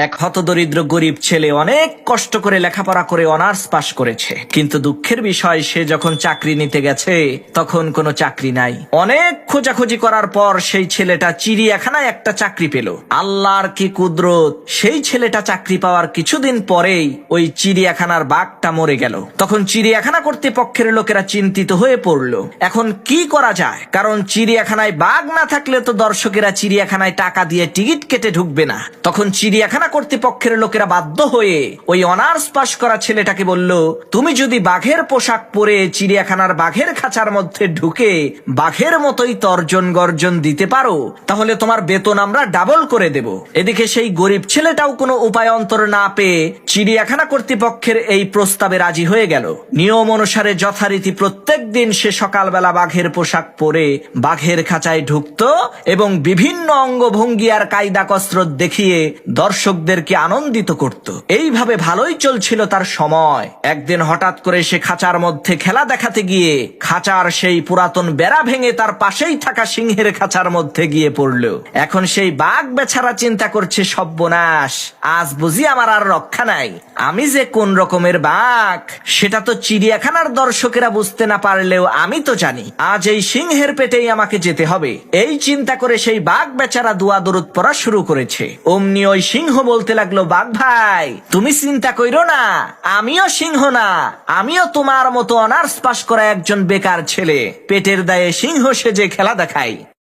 এক হতদরিদ্র গরিব ছেলে অনেক কষ্ট করে লেখাপড়া করে অনার্স পাশ করেছে, কিন্তু দুঃখের বিষয় সে যখন চাকরি নিতে গেছে তখন কোনো চাকরি নাই। অনেক খোঁজাখুঁজি করার পর সেই ছেলেটা চিড়িয়াখানায় একটা চাকরি পেল। আল্লাহর কি কুদরত, সেই ছেলেটা চাকরি পাওয়ার কিছুদিন পরেই ওই চিড়িয়াখানার বাঘটা মরে গেল। তখন চিড়িয়াখানা কর্তৃপক্ষের লোকেরা চিন্তিত হয়ে পড়ল, এখন কি করা যায়? কারণ চিড়িয়াখানায় বাঘ না থাকলে তো দর্শকেরা চিড়িয়াখানায় টাকা দিয়ে টিকিট কেটে ঢুকবে না। তখন চিড়িয়াখানা কর্তৃপক্ষের লোকেরা বাধ্য হয়ে ওই অনার্স পাশ করা ছেলেটাকে বলল, তুমি যদি বাঘের পোশাক পরে চিড়িয়াখানার বাঘের খাঁচার মধ্যে ঢুকে বাঘের মতোই তর্জন গর্জন দিতে পারো, তাহলে তোমার বেতন আমরা ডাবল করে দেব। এদিকে সেই গরিব ছেলেটাও কোনো উপায় অন্তর না পেয়ে চিড়িয়াখানা কর্তৃপক্ষের এই প্রস্তাবে রাজি হয়ে গেল। নিয়ম অনুসারে যথারীতি প্রত্যেক দিন সে সকালবেলা বাঘের পোশাক পরে বাঘের খাঁচায় ঢুকত এবং বিভিন্ন অঙ্গভঙ্গি আর কায়দা কসরত দেখিয়ে দর্শকদেরকে আনন্দিত করত। এইভাবে ভালোই চলছিল তার সময়। একদিন হঠাৎ করে সে খাঁচার মধ্যে খেলা দেখাতে গিয়ে খাঁচার সেই পুরাতন বেড়া ভেঙে তার পাশেই থাকা সিংহের খাঁচার মধ্যে গিয়ে পড়ল। এখন সেই বাঘ বেচারা চিন্তা করছে, সর্বনাশ, আজ বুঝি আমার আর রক্ষা নাই। আমি যে কোন রকমের বাঘ সেটা তো চিড়িয়াখানার দর্শকেরা বুঝতে না পারলেও আমি তো জানি। আজ এই সিংহের পেটেই আমাকে যেতে হবে। এই চিন্তা করে সেই বাঘ বেচারা দোয়া দরুদ পড়া শুরু করেছে। অমনি ওই সিংহ বলতে লাগলো, বাঘ ভাই, তুমি চিন্তা কইরো না, আমিও সিংহ না, আমিও তোমার মতো অনার্স পাশ করা একজন বেকার ছেলে, পেটের দায়ে সিংহ সেজে খেলা দেখাই।